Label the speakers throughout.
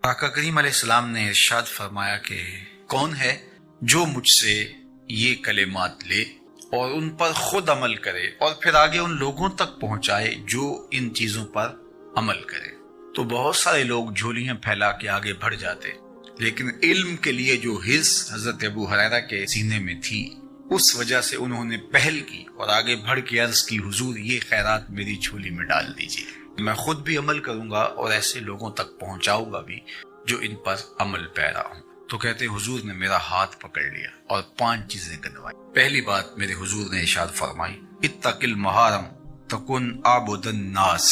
Speaker 1: آقا کریم علیہ السلام نے ارشاد فرمایا کہ کون ہے جو مجھ سے یہ کلمات لے اور ان پر خود عمل کرے اور پھر آگے ان لوگوں تک پہنچائے جو ان چیزوں پر عمل کرے۔ تو بہت سارے لوگ جھولیاں پھیلا کے آگے بڑھ جاتے، لیکن علم کے لیے جو حرص حضرت ابو ہریرہ کے سینے میں تھی اس وجہ سے انہوں نے پہل کی اور آگے بڑھ کے عرض کی، حضور یہ خیرات میری جھولی میں ڈال دیجیے، میں خود بھی عمل کروں گا اور ایسے لوگوں تک پہنچاؤں گا بھی جو ان پر عمل پیرا ہوں۔ تو کہتے حضور نے میرا ہاتھ پکڑ لیا اور 5 چیزیں گنوائی۔ پہلی بات میرے حضور نے ارشاد فرمائی، اتق المحارم تکن عابد الناس،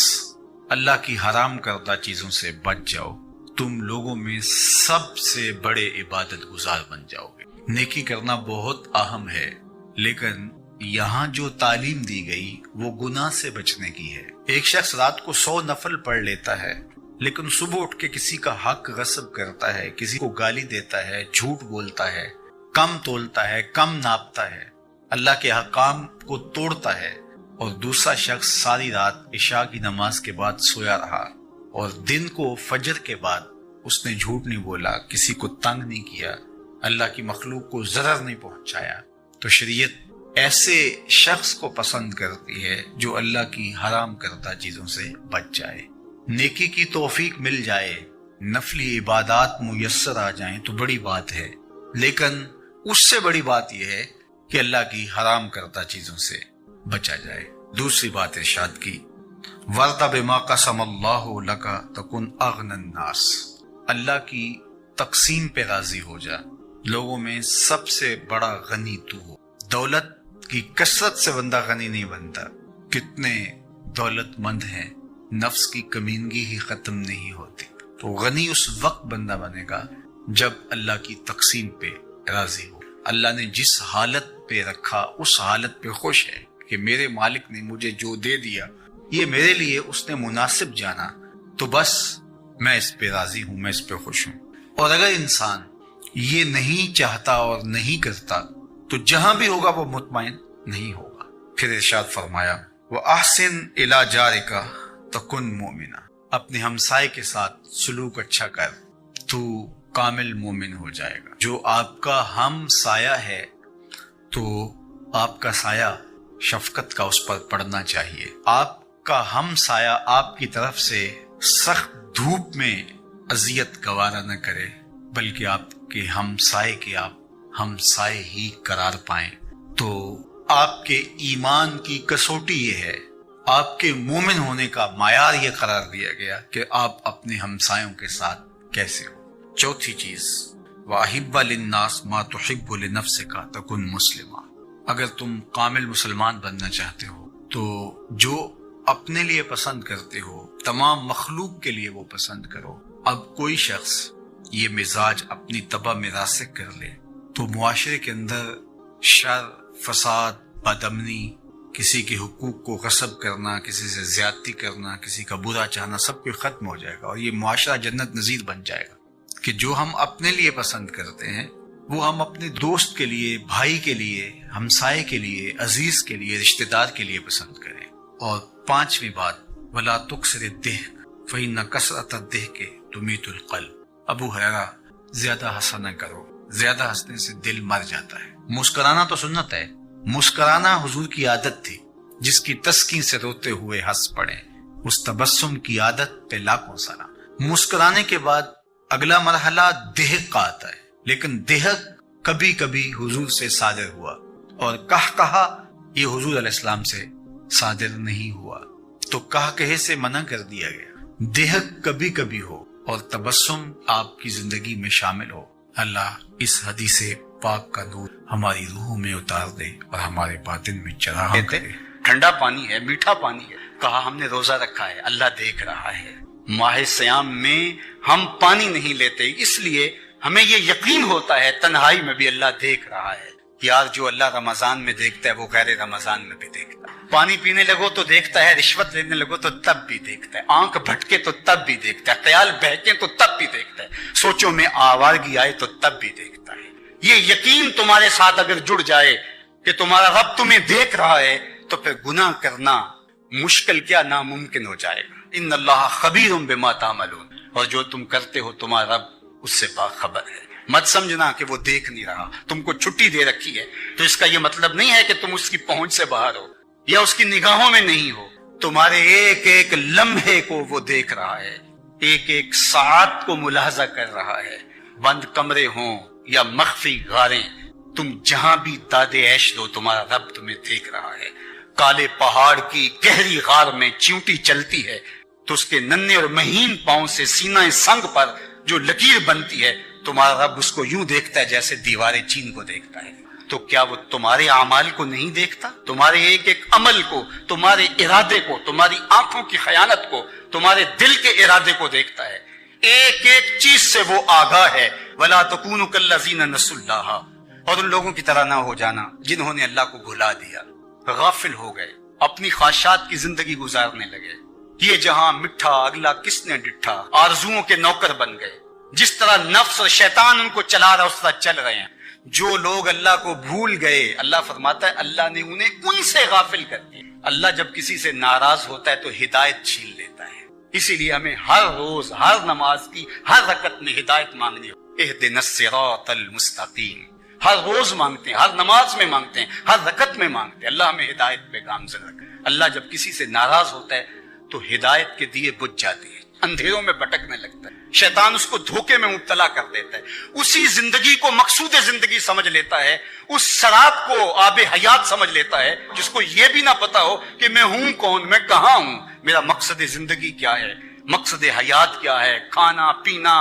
Speaker 1: اللہ کی حرام کردہ چیزوں سے بچ جاؤ، تم لوگوں میں سب سے بڑے عبادت گزار بن جاؤ گے۔ نیکی کرنا بہت اہم ہے، لیکن یہاں جو تعلیم دی گئی وہ گناہ سے بچنے کی ہے۔ ایک شخص رات کو 100 نفل پڑھ لیتا ہے، لیکن صبح اٹھ کے کسی کا حق غصب کرتا ہے، کسی کو گالی دیتا ہے، جھوٹ بولتا ہے، کم تولتا ہے، کم ناپتا ہے، اللہ کے حکام کو توڑتا ہے، اور دوسرا شخص ساری رات عشاء کی نماز کے بعد سویا رہا اور دن کو فجر کے بعد اس نے جھوٹ نہیں بولا، کسی کو تنگ نہیں کیا، اللہ کی مخلوق کو ضرر نہیں پہنچایا، تو شریعت ایسے شخص کو پسند کرتی ہے جو اللہ کی حرام کردہ چیزوں سے بچ جائے۔ نیکی کی توفیق مل جائے، نفلی عبادات میسر آ جائیں تو بڑی بات ہے، لیکن اس سے بڑی بات یہ ہے کہ اللہ کی حرام کردہ چیزوں سے بچا جائے۔ دوسری بات ارشاد کی، وَرْضَ بِمَا قَسَمَ اللَّهُ لَكَ تَكُنْ أَغْنَى النَّاسِ، اللہ کی تقسیم پہ راضی ہو جا، لوگوں میں سب سے بڑا غنی تو ہو۔ دولت کی کثرت سے بندہ غنی نہیں بنتا، کتنے دولت مند ہیں، نفس کی کمینگی ہی ختم نہیں ہوتی۔ تو غنی اس وقت بندہ بنے گا جب اللہ کی تقسیم پہ راضی ہو، اللہ نے جس حالت پہ رکھا اس حالت پہ خوش ہے کہ میرے مالک نے مجھے جو دے دیا یہ میرے لیے اس نے مناسب جانا، تو بس میں اس پہ راضی ہوں، میں اس پہ خوش ہوں۔ اور اگر انسان یہ نہیں چاہتا اور نہیں کرتا تو جہاں بھی ہوگا وہ مطمئن نہیں ہوگا۔ پھر ارشاد فرمایا، وَأَحْسِنْ إِلَىٰ جَارِكَ تَكُنْ مُؤْمِنًا، اپنے ہمسائے کے ساتھ سلوک اچھا کر، تو کامل مومن ہو جائے گا۔ جو آپ کا ہم سایہ ہے تو آپ کا سایہ شفقت کا اس پر پڑنا چاہیے۔ آپ کا ہم سایہ آپ کی طرف سے سخت دھوپ میں اذیت گوارا نہ کرے، بلکہ آپ کے ہم سائے کے آپ ہم سائے ہی قرار پائیں۔ تو آپ کے ایمان کی کسوٹی یہ ہے، آپ کے مومن ہونے کا معیار یہ قرار دیا گیا کہ آپ اپنے ہمسایوں کے ساتھ کیسے ہو۔ چوتھی چیز، وَأَحِبَّ لِلنَّاسِ مَا تُحِبُّ لِنَفْسِكَ تَكُنْ مُسْلِمًا، اگر تم کامل مسلمان بننا چاہتے ہو تو جو اپنے لیے پسند کرتے ہو تمام مخلوق کے لیے وہ پسند کرو۔ اب کوئی شخص یہ مزاج اپنی طبع میں راسخ کر لے تو معاشرے کے اندر شر، فساد، بدامنی، کسی کے حقوق کو غصب کرنا، کسی سے زیادتی کرنا، کسی کا برا چاہنا، سب کچھ ختم ہو جائے گا اور یہ معاشرہ جنت نظیر بن جائے گا کہ جو ہم اپنے لیے پسند کرتے ہیں وہ ہم اپنے دوست کے لیے، بھائی کے لیے، ہمسائے کے لیے، عزیز کے لیے، رشتہ دار کے لیے پسند کریں۔ اور 5ویں بات، وَلَا تُكْثِرِ الضِّحْكَ فَإِنَّ كَثْرَةَ الضِّحْكِ تُمِيتُ الْقَلْبَ، ابو ہریرہ زیادہ ہنسا نہ کرو، زیادہ ہنسنے سے دل مر جاتا ہے۔ مسکرانا تو سنت ہے، مسکرانا حضور کی عادت تھی، جس کی تسکین سے روتے ہوئے ہنس پڑے، اس تبسم کی عادت پہ لاکھوں سلام۔ مسکرانے کے بعد اگلا مرحلہ دہک کا آتا ہے، لیکن دہک کبھی کبھی حضور سے صادر ہوا اور کہا یہ حضور علیہ السلام سے صادر نہیں ہوا، تو کہے سے منع کر دیا گیا۔ دہک کبھی کبھی ہو اور تبسم آپ کی زندگی میں شامل ہو۔ اللہ اس حدیث پاک کا نور ہماری روح میں اتار دے اور ہمارے باطن میں چراغ کرے۔ ٹھنڈا پانی ہے، میٹھا پانی ہے، کہا ہم نے روزہ رکھا ہے، اللہ دیکھ رہا ہے۔ ماہ سیام میں ہم پانی نہیں لیتے، اس لیے ہمیں یہ یقین ہوتا ہے تنہائی میں بھی اللہ دیکھ رہا ہے۔ یار جو اللہ رمضان میں دیکھتا ہے وہ غیر رمضان میں بھی دیکھتا ہے۔ پانی پینے لگو تو دیکھتا ہے، رشوت لینے لگو تو تب بھی دیکھتا ہے، آنکھ بھٹکے تو تب بھی دیکھتا ہے، خیال بہکے تو تب بھی دیکھتا ہے، سوچوں میں آوارگی آئے تو تب بھی دیکھتا ہے۔ یہ یقین تمہارے ساتھ اگر جڑ جائے کہ تمہارا رب تمہیں دیکھ رہا ہے تو پھر گناہ کرنا مشکل کیا ناممکن ہو جائے گا۔ ان اللہ خبیر بما تعملون،
Speaker 2: اور جو تم کرتے ہو تمہارا رب اس سے باخبر ہے۔ مت سمجھنا کہ وہ دیکھ نہیں رہا، تم کو چھٹی دے رکھی ہے تو اس کا یہ مطلب نہیں ہے کہ تم اس کی پہنچ سے باہر ہو یا اس کی نگاہوں میں نہیں ہو۔ تمہارے ایک ایک لمحے کو وہ دیکھ رہا ہے، ایک ایک ساعت کو ملاحظہ کر رہا ہے۔ بند کمرے ہوں یا مخفی غاریں، تم جہاں بھی داد عیش دو تمہارا رب تمہیں دیکھ رہا ہے۔ کالے پہاڑ کی گہری غار میں چیونٹی چلتی ہے تو اس کے ننھے اور مہین پاؤں سے سینہ سنگ پر جو لکیر بنتی ہے تمہارا رب اس کو یوں دیکھتا ہے جیسے دیوار چین کو دیکھتا ہے۔ تو کیا وہ تمہارے اعمال کو نہیں دیکھتا؟ تمہارے ایک ایک عمل کو، تمہارے ارادے کو، تمہاری آنکھوں کی خیانت کو، تمہارے دل کے ارادے کو دیکھتا ہے۔ ایک ایک چیز سے وہ آگاہ ہے۔ وَلَا تَكُونُوا كَالَّذِينَ نَسُوا اللَّهَ، اور ان لوگوں کی طرح نہ ہو جانا جنہوں نے اللہ کو بھلا دیا، غافل ہو گئے، اپنی خواہشات کی زندگی گزارنے لگے۔ یہ جہاں مٹھا اگلا کس نے ڈٹھا، آرزوؤں کے نوکر بن گئے۔ جس طرح نفس اور شیطان ان کو چلا رہا اس طرح چل رہے ہیں۔ جو لوگ اللہ کو بھول گئے، اللہ فرماتا ہے اللہ نے انہیں ان سے غافل کر دیا۔ اللہ جب کسی سے ناراض ہوتا ہے تو ہدایت چھین لیتا ہے۔ اسی لیے ہمیں ہر روز ہر نماز کی ہر رکعت میں ہدایت مانگنی ہو۔ اہدنا الصراط المستقیم، ہر روز مانگتے ہیں، ہر نماز میں مانگتے ہیں، ہر رکعت میں مانگتے ہیں۔ اللہ ہمیں ہدایت پہ گامزن رکھے۔ اللہ جب کسی سے ناراض ہوتا ہے تو ہدایت کے دیے بجھ جاتے ہیں، اندھیروں میں بھٹکنے لگتا ہے، شیطان اس کو دھوکے میں مبتلا کر دیتا ہے، اسی زندگی کو مقصود زندگی سمجھ لیتا ہے، اس شراب کو آب حیات سمجھ لیتا ہے، جس کو یہ بھی نہ پتا ہو کہ میں ہوں کون، میں کہاں ہوں، میرا مقصد زندگی کیا ہے، مقصد حیات کیا ہے۔ کھانا پینا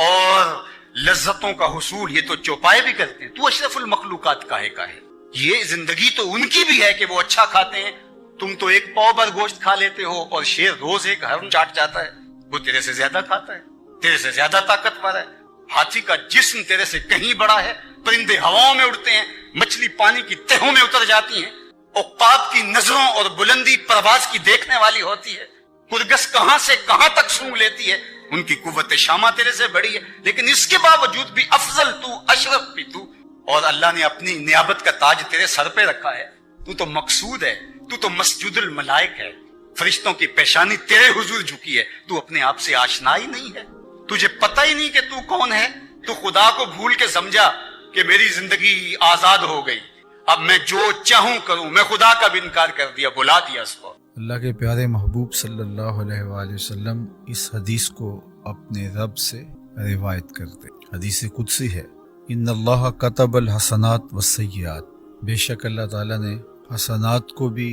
Speaker 2: اور لذتوں کا حصول یہ تو چوپائے بھی کرتے ہیں، تو اشرف المخلوقات کاہے کا ہے۔ یہ زندگی تو ان کی بھی ہے کہ وہ اچھا کھاتے ہیں، تم تو ایک پاؤ بھر گوشت کھا لیتے ہو اور شیر روز ایک ہرن چاٹ جاتا ہے، وہ تیرے سے زیادہ کھاتا ہے، تیرے سے زیادہ طاقتور ہے۔ ہاتھی کا جسم تیرے سے کہیں بڑا ہے، پرندے ہواؤں میں اڑتے ہیں، مچھلی پانی کی تہوں میں اتر جاتی ہیں، عقاب کی نظروں اور بلندی پرواز کی دیکھنے والی ہوتی ہے، خرگس کہاں سے کہاں تک سونگھ لیتی ہے، ان کی قوت شامہ تیرے سے بڑی ہے، لیکن اس کے باوجود بھی افضل تو، اشرف بھی تو، اور اللہ نے اپنی نیابت کا تاج تیرے سر پہ رکھا ہے۔ تو تو مقصود ہے، تو تو مسجود الملائک ہے، فرشتوں کی پیشانی تیرے حضور جھکی ہے، تو اپنے آپ سے آشنا ہی نہیں ہے، تجھے پتہ ہی نہیں کہ تو کون ہے۔ تو خدا کو بھول کے سمجھا کہ میری زندگی آزاد ہو گئی، اب میں جو چاہوں کروں، میں خدا کا بھی انکار کر دیا، بلا دیا اس کو۔
Speaker 1: اللہ کے پیارے محبوب صلی اللہ علیہ وآلہ وسلم اس حدیث کو اپنے رب سے روایت کرتے۔ حدیث قدسی ہے، ان اللہ کتب الحسنات والسیئات، بے شک اللہ تعالیٰ نے حسنات کو بھی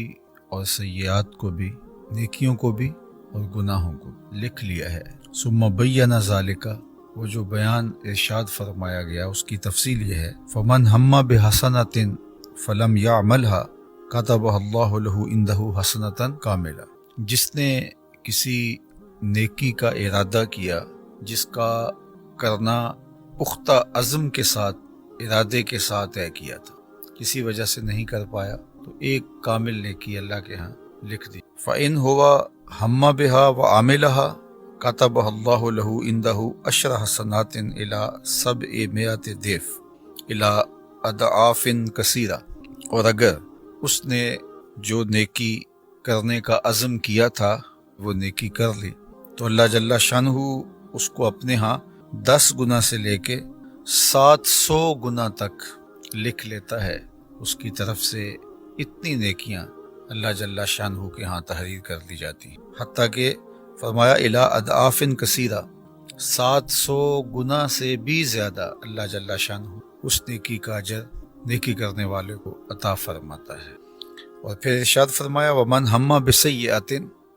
Speaker 1: اور سیئات کو بھی، نیکیوں کو بھی اور گناہوں کو لکھ لیا ہے۔ ثم بین ذالک، وہ جو بیان ارشاد فرمایا گیا اس کی تفصیل یہ ہے، فمن ہم بحسنۃ فلم یعملھا کتبہ اللہ لہ عندہ حسنۃ کاملہ، جس نے کسی نیکی کا ارادہ کیا، جس کا کرنا پختہ عزم کے ساتھ، ارادے کے ساتھ طے کیا تھا، کسی وجہ سے نہیں کر پایا تو ایک کامل نیکی اللہ کے ہاں لکھ دی۔ فَإِنْ هُوَ ہَمَّ بِهَا وَعَمِلَهَا كَتَبَهَا اللَّهُ لَهُ عِنْدَهُ 10 حسنات إِلَى 700 ضِعْف إِلَى أَضْعَافٍ كَثِيرَةٍ، اور اگر اس نے جو نیکی کرنے کا عزم کیا تھا وہ نیکی کر لی تو اللہ جل شانہ اس کو اپنے ہاں 10 گنا سے لے کے 700 گنا تک لکھ لیتا ہے۔ اس کی طرف سے اتنی نیکیاں اللہ جل شانہ کے ہاں تحریر کر دی جاتی ہیں، حتیٰ کہ فرمایا الی اضعاف کثیرہ، 700 گنا سے بھی زیادہ اللہ جل شانہ اس نیکی کا اجر نیکی کرنے والے کو عطا فرماتا ہے۔ اور پھر ارشاد فرمایا ومن ہم بسیئۃ،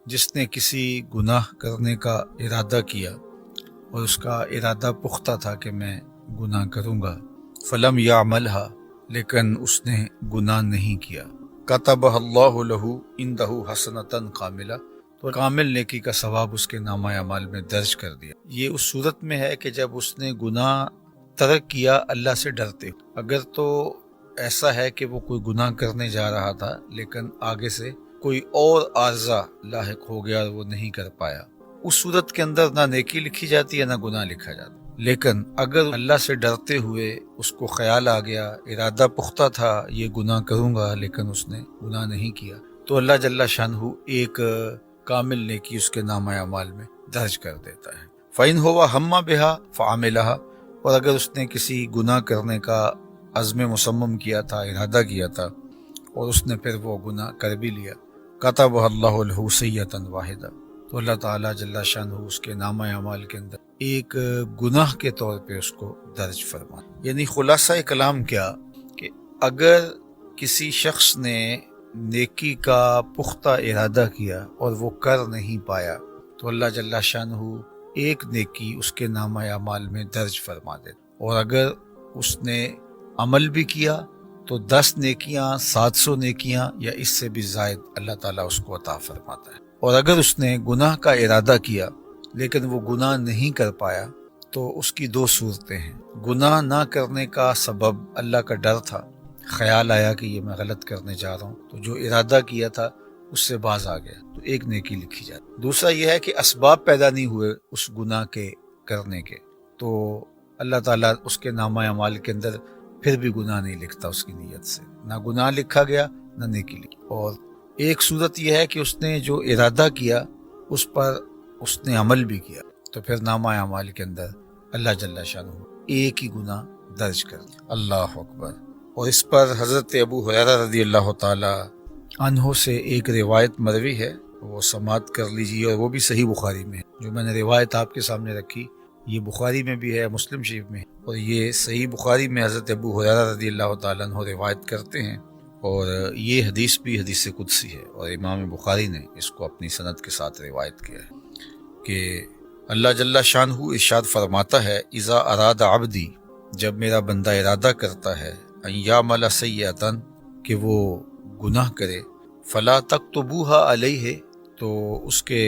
Speaker 1: جس نے کسی گناہ کرنے کا ارادہ کیا اور اس کا ارادہ پختہ تھا کہ میں گناہ کروں گا، فلم یعملھا، لیکن اس نے گناہ نہیں کیا، کتبہ اللہ لہ عندہ حسنۃ کاملہ، تو کامل نیکی کا ثواب اس کے نامہ اعمال میں درج کر دیا۔ یہ اس صورت میں ہے کہ جب اس نے گناہ ترک کیا اللہ سے ڈرتے، اگر تو ایسا ہے کہ وہ کوئی گناہ کرنے جا رہا تھا لیکن آگے سے کوئی اور عارضہ لاحق ہو گیا اور وہ نہیں کر پایا، اس صورت کے اندر نہ نیکی لکھی جاتی ہے نہ گناہ لکھا جاتا۔ لیکن اگر اللہ سے ڈرتے ہوئے اس کو خیال آ گیا، ارادہ پختہ تھا یہ گناہ کروں گا لیکن اس نے گناہ نہیں کیا، تو اللہ جل شانہ ایک کامل نیکی اس کے نامہ اعمال میں درج کر دیتا ہے۔ فَإِنْ هُوَ هَمَّ بِهَا فَعَمِلَهَا، اور اگر اس نے کسی گناہ کرنے کا عزم مصمم کیا تھا، ارادہ کیا تھا، اور اس نے پھر وہ گناہ کر بھی لیا، كَتَبَهَا اللَّهُ لَهُ سَيِّئَةً وَاحِدَةً، تو اللہ تعالیٰ جل شانہ اس کے نامہ اعمال کے اندر ایک گناہ کے طور پہ اس کو درج فرما۔ یعنی خلاصہ کلام کیا کہ اگر کسی شخص نے نیکی کا پختہ ارادہ کیا اور وہ کر نہیں پایا تو اللہ جل شانہ ایک نیکی اس کے نامہ اعمال میں درج فرما دے، اور اگر اس نے عمل بھی کیا تو 10 نیکیاں، 700 نیکیاں یا اس سے بھی زائد اللہ تعالیٰ اس کو عطا فرماتا ہے۔ اور اگر اس نے گناہ کا ارادہ کیا لیکن وہ گناہ نہیں کر پایا تو اس کی 2 صورتیں ہیں۔ گناہ نہ کرنے کا سبب اللہ کا ڈر تھا، خیال آیا کہ یہ میں غلط کرنے جا رہا ہوں، تو جو ارادہ کیا تھا اس سے باز آ گیا تو ایک نیکی لکھی جاتی۔ دوسرا یہ ہے کہ اسباب پیدا نہیں ہوئے اس گناہ کے کرنے کے، تو اللہ تعالیٰ اس کے نامہ اعمال کے اندر پھر بھی گناہ نہیں لکھتا اس کی نیت سے، نہ گناہ لکھا گیا نہ نیکی لکھی۔ اور ایک صورت یہ ہے کہ اس نے جو ارادہ کیا اس پر اس نے عمل بھی کیا تو پھر نامہ اعمال کے اندر اللہ جل شانہ ایک ہی گناہ درج کر دیا۔ اللہ اکبر۔ اور اس پر حضرت ابو ہریرہ رضی اللہ تعالی عنہ سے ایک روایت مروی ہے، وہ سماعت کر لیجیے، اور وہ بھی صحیح بخاری میں ہے۔ جو میں نے روایت آپ کے سامنے رکھی یہ بخاری میں بھی ہے، مسلم شریف میں ہے، اور یہ صحیح بخاری میں حضرت ابو ہریرہ رضی اللہ تعالیٰ عنہ روایت کرتے ہیں، اور یہ حدیث بھی حدیث قدسی ہے، اور امام بخاری نے اس کو اپنی سند کے ساتھ روایت کیا ہے کہ اللہ جل شانہ ارشاد فرماتا ہے، اذا اراد عبدی، جب میرا بندہ ارادہ کرتا ہے، ان یعمل سیئۃ، کہ وہ گناہ کرے، فلا تکتبوها علیہ، تو اس کے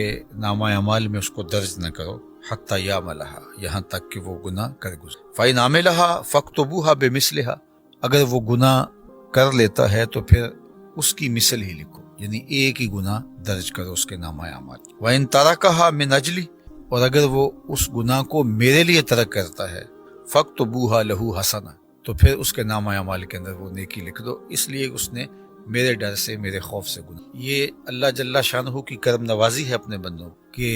Speaker 1: نامہ اعمال میں اس کو درج نہ کرو، حتی یعملھا، یہاں تک کہ وہ گناہ کر گزرے، فإن عملھا فاکتبوها بمثلھا، اگر وہ گناہ کر لیتا ہے تو پھر اس کی مثل ہی لکھو، یعنی ایک ہی گناہ درج کرو اس کے نامہ اعمال۔ وإن ترکھا من اجلی، اور اگر وہ اس گناہ کو میرے لیے ترک کرتا ہے، فاکتبوها لہ حسنہ، تو پھر اس کے نامہ اعمال کے اندر وہ نیکی لکھ دو، اس لیے اس نے میرے ڈر سے، میرے خوف سے گناہ۔ یہ اللہ جل شانہ کی کرم نوازی ہے اپنے بندوں کہ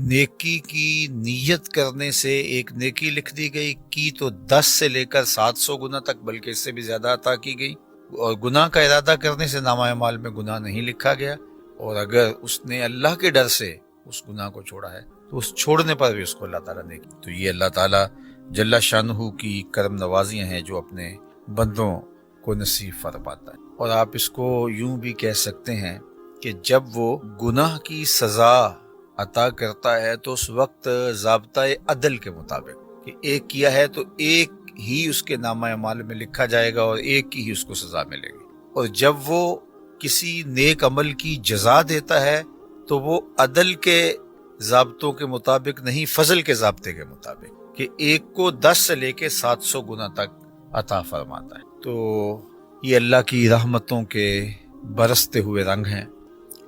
Speaker 1: نیکی کی نیت کرنے سے ایک نیکی لکھ دی گئی، کی تو 10 سے لے کر 700 گنا تک، بلکہ اس سے بھی زیادہ عطا کی گئی، اور گناہ کا ارادہ کرنے سے نامہ اعمال میں گناہ نہیں لکھا گیا، اور اگر اس نے اللہ کے ڈر سے اس گناہ کو چھوڑا ہے تو اس چھوڑنے پر بھی اس کو اللہ تعالیٰ نے کی۔ تو یہ اللہ تعالیٰ جل شانہ کی کرم نوازیاں ہیں جو اپنے بندوں کو نصیب فرماتا ہے۔ اور آپ اس کو یوں بھی کہہ سکتے ہیں کہ جب وہ گناہ کی سزا عطا کرتا ہے تو اس وقت ضابطۂ عدل کے مطابق کہ ایک کیا ہے تو ایک ہی اس کے نامہ اعمال میں لکھا جائے گا اور ایک کی ہی اس کو سزا ملے گی، اور جب وہ کسی نیک عمل کی جزا دیتا ہے تو وہ عدل کے ضابطوں کے مطابق نہیں، فضل کے ضابطے کے مطابق، کہ ایک کو 10 سے لے کے 700 گنا تک عطا فرماتا ہے۔ تو یہ اللہ کی رحمتوں کے برستے ہوئے رنگ ہیں،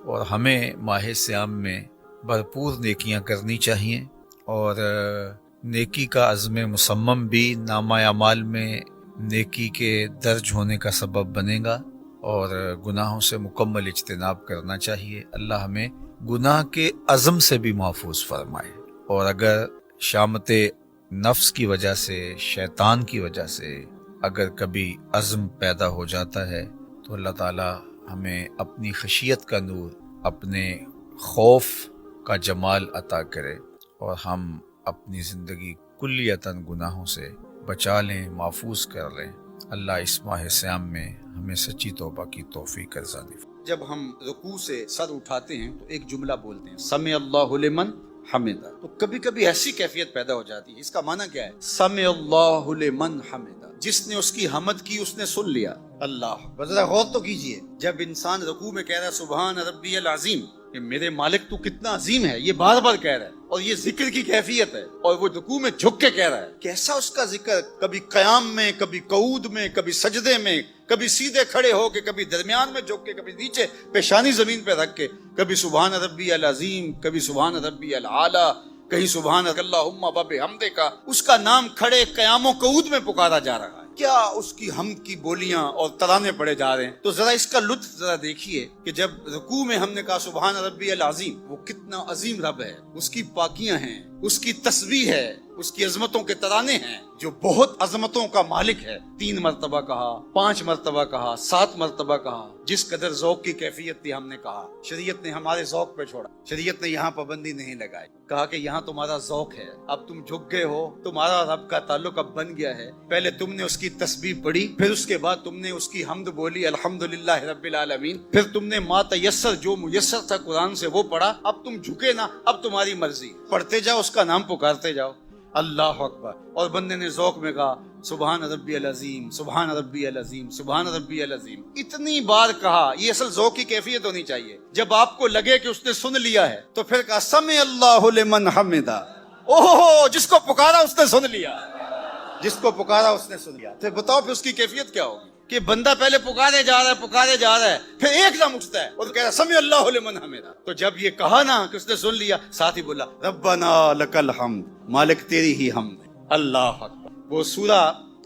Speaker 1: اور ہمیں ماہ صیام میں بھرپور نیکیاں کرنی چاہیے، اور نیکی کا عزم مصمم بھی نامہ اعمال میں نیکی کے درج ہونے کا سبب بنے گا، اور گناہوں سے مکمل اجتناب کرنا چاہیے۔ اللہ ہمیں گناہ کے عزم سے بھی محفوظ فرمائے، اور اگر شامت نفس کی وجہ سے، شیطان کی وجہ سے اگر کبھی عزم پیدا ہو جاتا ہے تو اللہ تعالی ہمیں اپنی خشیت کا نور، اپنے خوف کا جمال عطا کرے، اور ہم اپنی زندگی کلیتاً گناہوں سے بچا لیں، محفوظ کر لیں۔ اللہ اس ماہ صیام میں ہمیں سچی توبہ کی توفیق عطا فرمائے۔
Speaker 2: جب ہم رکوع سے سر اٹھاتے ہیں تو ایک جملہ بولتے ہیں، سمع اللہ لمن حمدہ، تو کبھی کبھی ایسی کیفیت پیدا ہو جاتی ہے، اس کا معنی کیا ہے؟ سمع اللہ لمن حمدہ، جس نے اس کی حمد کی اس نے سن لیا۔ اللہ، ذرا غور تو کیجئے، جب انسان رکوع میں کہہ رہا ہے سبحان ربی العظیم، کہ میرے مالک تو کتنا عظیم ہے، یہ بار بار کہہ رہا ہے، اور یہ ذکر کی کیفیت ہے، اور وہ رکوع میں جھک کے کہہ رہا ہے، کیسا اس کا ذکر، کبھی قیام میں، کبھی قعود میں، کبھی سجدے میں، کبھی سیدھے کھڑے ہو کے، کبھی درمیان میں جھک کے، کبھی نیچے پیشانی زمین پہ رکھ کے، کبھی سبحان ربی العظیم، کبھی سبحان ربی العالی، کہیں سبحان اللہم وبحمدک، اس کا نام کھڑے قیام و قعود میں پکارا جا رہا ہے۔ کیا اس کی حمد کی بولیاں اور ترانے پڑے جا رہے ہیں. تو ذرا اس کا لطف ذرا دیکھیے کہ جب رکوع میں ہم نے کہا سبحان ربی العظیم، وہ کتنا عظیم رب ہے، اس کی پاکیاں ہیں، اس کی تسبیح ہے، اس کی عظمتوں کے ترانے ہیں، جو بہت عظمتوں کا مالک ہے. 3 مرتبہ کہا، 5 مرتبہ کہا، 7 مرتبہ کہا. جس قدر ذوق کی کیفیت تھی ہم نے کہا. شریعت نے ہمارے ذوق پہ چھوڑا، شریعت نے یہاں پابندی نہیں لگائی. کہا کہ یہاں تمہارا ذوق ہے، اب تم جھک گئے ہو، تمہارا رب کا تعلق اب بن گیا ہے. پہلے تم نے اس کی تسبیح پڑھی، پھر اس کے بعد تم نے اس کی حمد بولی الحمدللہ رب العالمین، پھر تم نے ما تیسر جو میسر تھا قرآن سے وہ پڑھا. اب تم جھکے نا، اب تمہاری مرضی، پڑھتے جاؤ، اس کا نام پکارتے جاؤ. اللہ اکبر. اور بندے نے ذوق میں کہا سبحان ربی العظیم، سبحان ربی العظیم، سبحان ربی العظیم. اتنی بار کہا. یہ اصل ذوق کی کیفیت ہونی چاہیے. جب آپ کو لگے کہ اس نے سن لیا ہے تو پھر کہا سمع اللہ لمن حمدہ. اوہ، جس کو پکارا اس نے سن لیا، جس کو پکارا اس نے سن لیا. تو بتاؤ پھر اس کی کیفیت کیا ہوگی کہ بندہ پہلے پکارے جا رہا ہے، پکارے جا رہا ہے، پھر ایک دم اٹھتا ہے اور کہہ رہا سمع اللہ لمن حمدہ. تو جب یہ کہا نا کہ اس نے سن لیا، ساتھ ہی بولا ربنا لک الحمد، مالک تیری ہی حمد. اللہ اکبر. وہ سورہ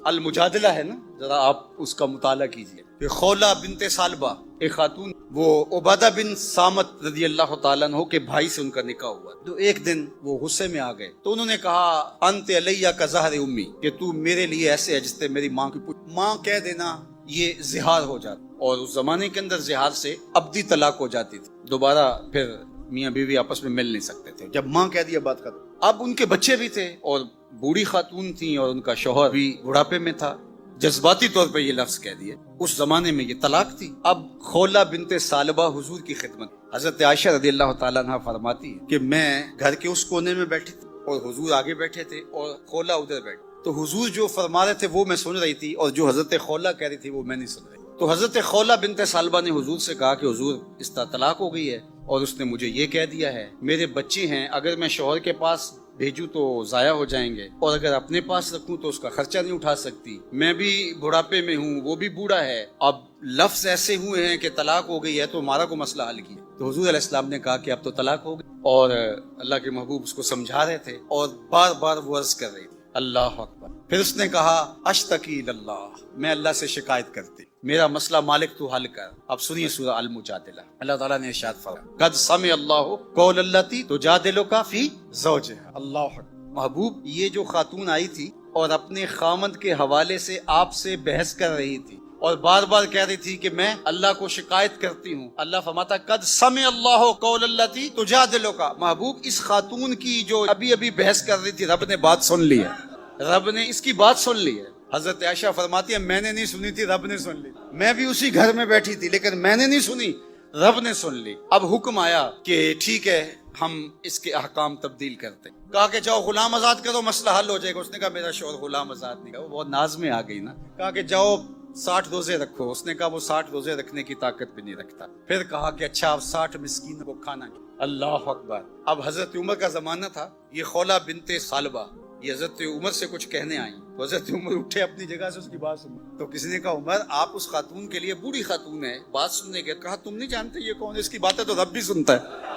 Speaker 2: المجادلہ ہے نا، ذرا آپ اس کا مطالعہ کیجئے. کہ خولہ بنت سالبہ ایک خاتون، وہ عبادہ بن سامت رضی اللہ تعالیٰ عنہ کے بھائی سے ان کا نکاح ہوا. تو ایک دن وہ غصے میں آ گئے تو انہوں نے کہا انت علیہ کا ظہر امی، کہ تو میرے لیے ایسے ہے جس سے میری ماں کی ماں کہہ دینا یہ زہار ہو جاتا. اور اس زمانے کے اندر زہار سے ابدی طلاق ہو جاتی تھی، دوبارہ پھر میاں بیوی آپس میں مل نہیں سکتے تھے. جب ماں کہہ دیا بات ختم. اب ان کے بچے بھی تھے اور بوڑھی خاتون تھیں اور ان کا شوہر بھی بڑھاپے میں تھا. جذباتی طور پہ یہ لفظ کہہ دیے. اس زمانے میں یہ طلاق تھی. اب خولہ بنت سالبہ حضور کی خدمت. حضرت عائشہ رضی اللہ تعالیٰ عنہ فرماتی ہے کہ میں گھر کے اس کونے میں بیٹھی تھی اور حضور آگے بیٹھے تھے اور خولہ ادھر بیٹھی. تو حضور جو فرما رہے تھے وہ میں سن رہی تھی اور جو حضرت خولہ کہہ رہی تھی وہ میں نہیں سن رہی. تو حضرت خولہ بنت سالبہ نے حضور سے کہا کہ حضور اس کا طلاق ہو گئی ہے اور اس نے مجھے یہ کہہ دیا ہے میرے بچے ہیں، اگر میں شوہر کے پاس بھیجوں تو ضائع ہو جائیں گے، اور اگر اپنے پاس رکھوں تو اس کا خرچہ نہیں اٹھا سکتی. میں بھی بڑھاپے میں ہوں، وہ بھی بوڑھا ہے. اب لفظ ایسے ہوئے ہیں کہ طلاق ہو گئی ہے تو ہمارا کو مسئلہ حل کیا. تو حضور علیہ السلام نے کہا کہ اب تو طلاق ہو گئی. اور اللہ کے محبوب اس کو سمجھا رہے تھے اور بار بار وہ عرض کر رہی تھی اللہ اکبر. پھر اس نے کہا اشتکی اللہ، میں اللہ سے شکایت کرتی، میرا مسئلہ مالک تو حل کر. اب سنیے سورہ المجادلہ. اللہ تعالیٰ نے ارشاد فرمایا قد سمع اللہ قول التی تجادلک فی زوجہا. اللہ اکبر. محبوب، یہ جو خاتون آئی تھی اور اپنے خامند کے حوالے سے آپ سے بحث کر رہی تھی اور بار بار کہہ رہی تھی کہ میں اللہ کو شکایت کرتی ہوں. اللہ فرماتا قد سمع اللہ قول التی تجادلک. محبوب، اس خاتون کی جو ابھی ابھی بحث کر رہی تھی رب نے بات سن لی ہے، رب نے اس کی بات سن لی ہے. حضرت عائشہ فرماتی ہے میں نے نہیں سنی تھی، رب نے سن لی. میں بھی اسی گھر میں بیٹھی تھی لیکن میں نے نہیں سنی، رب نے سن لی. اب حکم آیا کہ ٹھیک ہے ہم اس کے احکام تبدیل کرتے. کہا کہ جاؤ غلام آزاد کرو، مسئلہ حل ہو جائے گا. اس نے کہا میرا شوہر غلام آزاد نہیں. وہ بہت ناز میں آ گئی نا. کہا کہ جاؤ 60 روزے رکھو. اس نے کہا وہ 60 روزے رکھنے کی طاقت بھی نہیں رکھتا. پھر کہا کہ اچھا اب 60 مسکین کو کھانا. اللہ اکبر. اب حضرت عمر کا زمانہ تھا. یہ خولہ بنت سالبہ یہ حضرت عمر سے کچھ کہنے آئی. تو حضرت عمر اٹھے اپنی جگہ سے اس کی بات سنی. تو کسی نے کہا عمر آپ اس خاتون کے لیے، بوڑھی خاتون ہے، بات سننے کے. کہا تم نہیں جانتے یہ کون ہے، اس کی باتیں تو رب بھی سنتا ہے.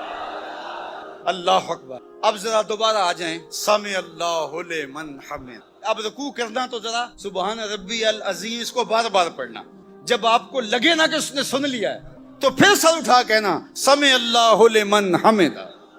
Speaker 2: اللہ اکبر. اب ذرا دوبارہ آ جائیں سمع اللہ لمن حمد. اب رکوع کرنا تو ذرا سبحان ربی العظیم اس کو بار بار پڑھنا. جب آپ کو لگے نا کہ اس نے سن لیا ہے تو پھر سر اٹھا کہنا سمع اللہ لمن حمد.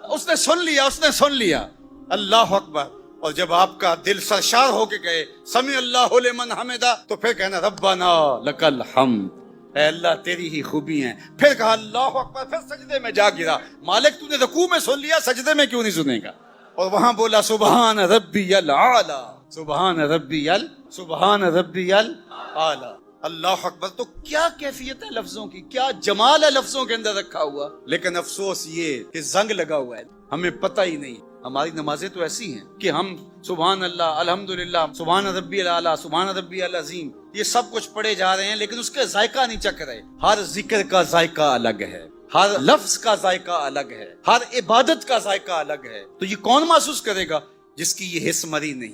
Speaker 2: اس نے سن لیا، اس نے سن لیا. اللہ اکبر. اور جب آپ کا دل سرشار ہو کے کہے سمع اللہ لمن حمدہ تو پھر کہنا ربنا لک الحمد، اے اللہ تیری ہی خوبی ہیں. پھر کہا اللہ اکبر. پھر سجدے میں جا گرا. مالک تو نے رکوع میں سن لیا، سجدے میں کیوں نہیں سنے گا؟ اور وہاں بولا سبحان ربی العالی، سبحان ربی سبحان ربی العالی. اللہ اکبر. تو کیا کیفیت ہے لفظوں کی، کیا جمال ہے لفظوں کے اندر رکھا ہوا. لیکن افسوس یہ کہ زنگ لگا ہوا ہے، ہمیں پتہ ہی نہیں. ہماری نمازیں تو ایسی ہیں کہ ہم سبحان اللہ، الحمدللہ، سبحان ربی العالی، سبحان ربی العظیم یہ سب کچھ پڑھے جا رہے ہیں لیکن اس کا ذائقہ نہیں چکھ رہے. ہر ذکر کا ذائقہ الگ ہے، ہر لفظ کا ذائقہ الگ ہے، ہر عبادت کا ذائقہ الگ ہے. تو یہ کون محسوس کرے گا؟ جس کی یہ حس مری نہیں.